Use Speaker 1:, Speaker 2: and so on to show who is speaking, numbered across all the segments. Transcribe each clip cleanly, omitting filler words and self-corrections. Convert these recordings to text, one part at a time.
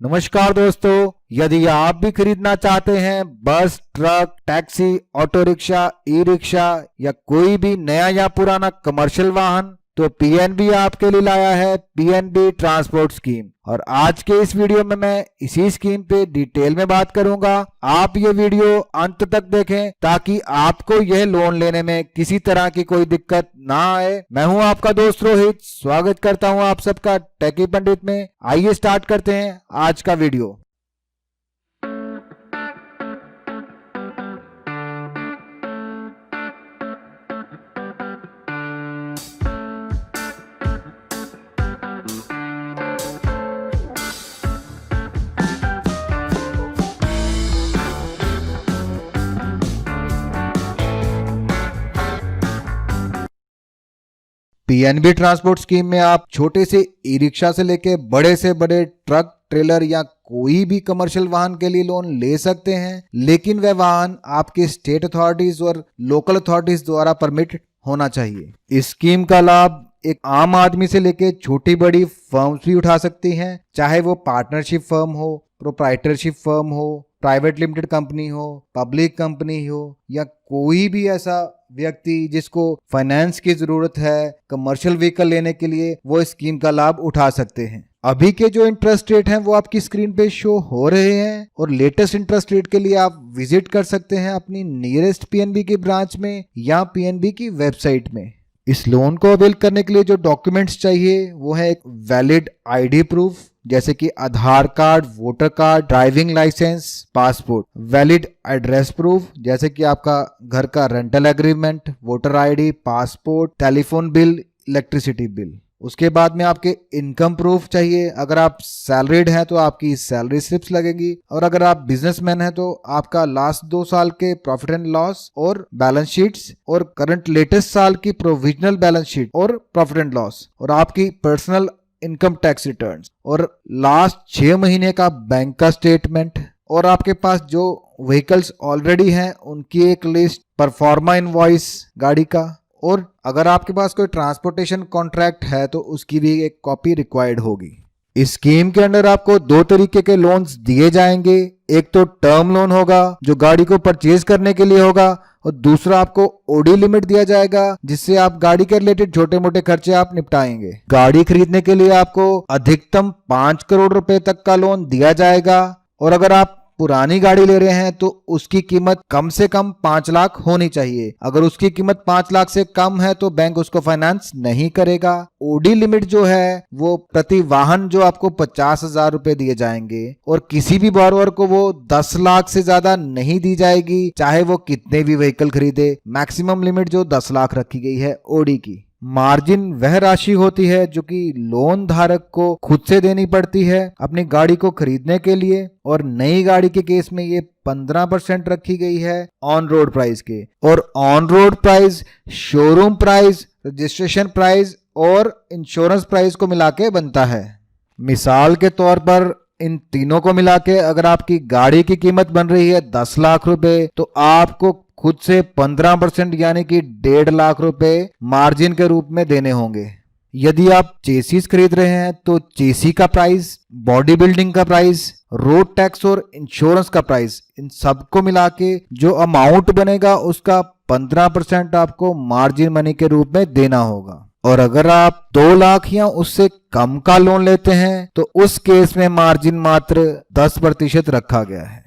Speaker 1: नमस्कार दोस्तों, यदि आप भी खरीदना चाहते हैं बस, truck, taxi, auto rickshaw, e rickshaw या कोई भी नया या पुराना कमर्शियल वाहन, तो पीएनबी आपके लिए लाया है पीएनबी ट्रांसपोर्ट स्कीम। और आज के इस वीडियो में मैं इसी स्कीम पे डिटेल में बात करूंगा। आप ये वीडियो अंत तक देखें ताकि आपको यह लोन लेने में किसी तरह की कोई दिक्कत ना आए। मैं हूं आपका दोस्त रोहित, स्वागत करता हूं आप सबका टेकी पंडित में। आइए स्टार्ट करते हैं आज का वीडियो। पीएनबी ट्रांसपोर्ट स्कीम में आप छोटे से ई रिक्शा से लेके बड़े से बड़े ट्रक, ट्रेलर या कोई भी कमर्शियल वाहन के लिए लोन ले सकते हैं, लेकिन वह वाहन आपके स्टेट अथॉरिटीज और लोकल अथॉरिटीज द्वारा परमिट होना चाहिए। इस स्कीम का लाभ एक आम आदमी से लेके छोटी बड़ी फर्म्स भी उठा सकती हैं, चाहे वो पार्टनरशिप फर्म हो, प्रोप्राइटरशिप फर्म हो, प्राइवेट लिमिटेड कंपनी हो, पब्लिक कंपनी हो या कोई भी ऐसा व्यक्ति जिसको फाइनेंस की जरूरत है कमर्शियल व्हीकल लेने के लिए, वो इस स्कीम का लाभ उठा सकते हैं। अभी के जो इंटरेस्ट रेट हैं वो आपकी स्क्रीन पे शो हो रहे हैं और लेटेस्ट इंटरेस्ट रेट के लिए आप विजिट कर सकते हैं अपनी नियरेस्ट पीएनबी की ब्रांच में या पीएनबी की वेबसाइट में। इस लोन को अवेल करने के लिए जो डॉक्यूमेंट्स चाहिए वो है एक वैलिड आईडी प्रूफ, जैसे कि Aadhaar card, voter card, driving licence, passport, valid address proof जैसे कि आपका घर का rental agreement, voter ID, passport, telephone bill, electricity bill. उसके बाद में आपके इनकम प्रूफ चाहिए। अगर आप सैलरीड हैं तो आपकी सैलरी स्लिप्स लगेगी, और अगर आप बिजनेसमैन हैं तो आपका लास्ट 2 साल के प्रॉफिट एंड लॉस और बैलेंस शीट्स और करंट लेटेस्ट साल की प्रोविजनल बैलेंस शीट और प्रॉफिट एंड लॉस, और आपकी पर्सनल इनकम टैक्स रिटर्न्स, और लास्ट 6 महीने का बैंक का स्टेटमेंट, और आपके पास जो व्हीकल्स ऑलरेडी हैं उनकी एक लिस्ट, परफॉर्मा इनवॉइस गाड़ी का, और अगर आपके पास कोई ट्रांसपोर्टेशन कॉन्ट्रैक्ट है तो उसकी भी एक कॉपी रिक्वायर्ड होगी। इस स्कीम के अंदर आपको 2 तरीके के लोन्स दिए जाएंगे। एक तो टर्म लोन होगा जो गाड़ी को परचेज करने के लिए होगा, और दूसरा आपको ओडी लिमिट दिया जाएगा जिससे आप गाड़ी के रिलेटेड छोटे मोटे खर्चे आप निपटाएंगे। गाड़ी खरीदने के लिए आपको अधिकतम 5 करोड़ रुपए तक का लोन दिया जाएगा, और अगर आप पुरानी गाड़ी ले रहे हैं तो उसकी कीमत कम से कम 5 लाख होनी चाहिए। अगर उसकी कीमत 5 लाख से कम है तो बैंक उसको फाइनेंस नहीं करेगा। ओडी लिमिट जो है वो प्रति वाहन जो आपको 50,000 रुपए दिए जाएंगे, और किसी भी बोरोवर को वो 10 लाख से ज्यादा नहीं दी जाएगी, चाहे वो कितने भी व्हीकल खरीदे। मैक्सिमम लिमिट जो 10 लाख रखी गई है ओडी की। मार्जिन वह राशि होती है जो कि लोन धारक को खुद से देनी पड़ती है अपनी गाड़ी को खरीदने के लिए, और नई गाड़ी के केस में ये 15% रखी गई है ऑन रोड प्राइस के। और on road price showroom price, registration price और इंश्योरेंस प्राइस को मिला के बनता है। मिसाल के तौर पर इन तीनों को मिला के अगर आपकी गाड़ी की कीमत बन रही है 10 लाख रुपए, तो आपको खुद से 15% यानी कि 1.5 लाख रुपए मार्जिन के रूप में देने होंगे। यदि आप चेसिस खरीद रहे हैं तो चेसी का प्राइस, बॉडी बिल्डिंग का प्राइस, रोड टैक्स और इंश्योरेंस का प्राइस, इन सबको मिला के जो अमाउंट बनेगा उसका 15% आपको मार्जिन मनी के रूप में देना होगा। और अगर आप 2 लाख या उससे कम का लोन लेते हैं तो उस केस में मार्जिन मात्र 10% रखा गया है।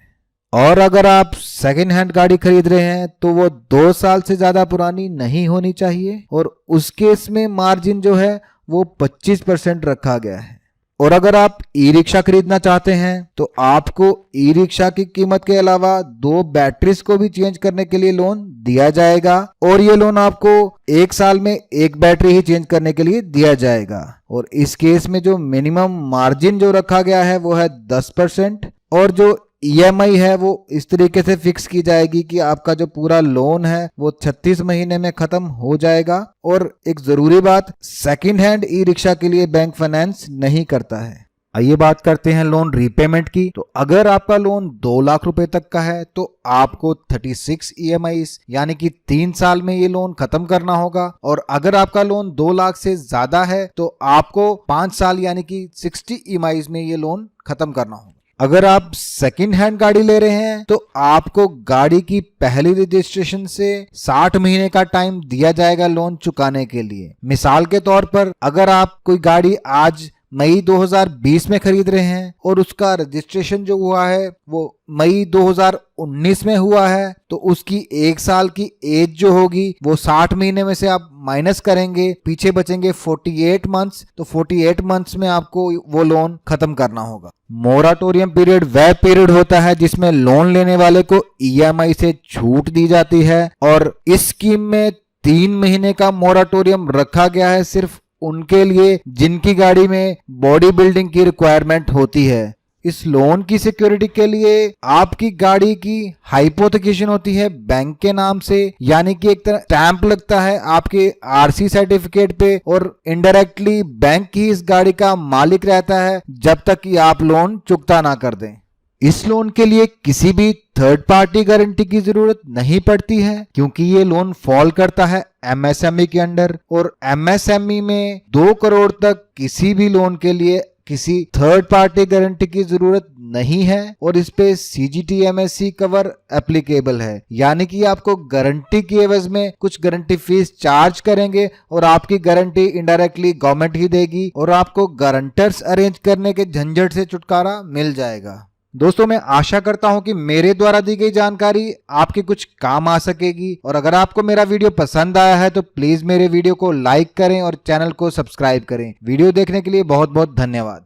Speaker 1: और अगर आप सेकेंड हैंड गाड़ी खरीद रहे हैं तो वो 2 साल से ज्यादा पुरानी नहीं होनी चाहिए, और उस केस में मार्जिन जो है वो 25% रखा गया है। और अगर आप ई रिक्शा खरीदना चाहते हैं तो आपको ई रिक्शा की कीमत के अलावा 2 बैटरीज को भी चेंज करने के लिए लोन दिया जाएगा, और ये लोन आपको 1 साल में 1 बैटरी ही चेंज करने के लिए दिया जाएगा। और इस केस में जो मिनिमम मार्जिन जो रखा गया है वो है 10%, और जो ईएमआई है वो इस तरीके से फिक्स की जाएगी कि आपका जो पूरा लोन है वो 36 महीने में खत्म हो जाएगा। और एक जरूरी बात, सेकंड हैंड ई रिक्शा के लिए बैंक फाइनेंस नहीं करता है। आइए बात करते हैं लोन रीपेमेंट की। तो अगर आपका लोन 2 लाख रुपए तक का है तो आपको 36 EMIs यानी कि 3 साल में ये लोन खत्म करना होगा, और अगर आपका लोन 2 लाख से ज्यादा है तो आपको 5 साल यानी कि 60 EMIs में ये लोन खत्म करना होगा। अगर आप सेकंड हैंड गाड़ी ले रहे हैं तो आपको गाड़ी की पहली रजिस्ट्रेशन से 60 महीने का टाइम दिया जाएगा लोन चुकाने के लिए। मिसाल के तौर पर अगर आप कोई गाड़ी आज मई 2020 में खरीद रहे हैं और उसका रजिस्ट्रेशन जो हुआ है वो मई 2019 में हुआ है, तो उसकी 1 साल की एज जो होगी वो 60 महीने में से आप माइनस करेंगे, पीछे बचेंगे 48 मंथ्स। तो 48 मंथ्स में आपको वो लोन खत्म करना होगा। मोराटोरियम पीरियड वह पीरियड होता है जिसमें लोन लेने वाले को EMI से छूट दी जाती है, और इस स्कीम में 3 महीने का मोराटोरियम रखा गया है सिर्फ उनके लिए जिनकी गाड़ी में बॉडी बिल्डिंग की रिक्वायरमेंट होती है। इस लोन की सिक्योरिटी के लिए आपकी गाड़ी की हाइपोथिकेशन होती है बैंक के नाम से, यानी कि एक तरह स्टैंप लगता है आपके RC सर्टिफिकेट पे, और इनडायरेक्टली बैंक ही इस गाड़ी का मालिक रहता है जब तक कि आप लोन चुकता ना कर दें। इस लोन के लिए किसी भी थर्ड पार्टी गारंटी की जरूरत नहीं पड़ती है क्योंकि ये लोन फॉल करता है MSME के अंडर, और MSME में 2 करोड़ तक किसी भी लोन के लिए किसी थर्ड पार्टी गारंटी की जरूरत नहीं है, और इस पे CGT-MSE कवर एप्लीकेबल है, यानी कि आपको गारंटी की एवज में कुछ गारंटी फीस चार्ज करेंगे और आपकी गारंटी इनडायरेक्टली गवर्नमेंट ही देगी, और आपको गारंटर्स अरेंज करने के झंझट से छुटकारा मिल जाएगा। दोस्तों, मैं आशा करता हूं कि मेरे द्वारा दी गई जानकारी आपके कुछ काम आ सकेगी, और अगर आपको मेरा वीडियो पसंद आया है तो प्लीज मेरे वीडियो को लाइक करें और चैनल को सब्सक्राइब करें। वीडियो देखने के लिए बहुत बहुत धन्यवाद।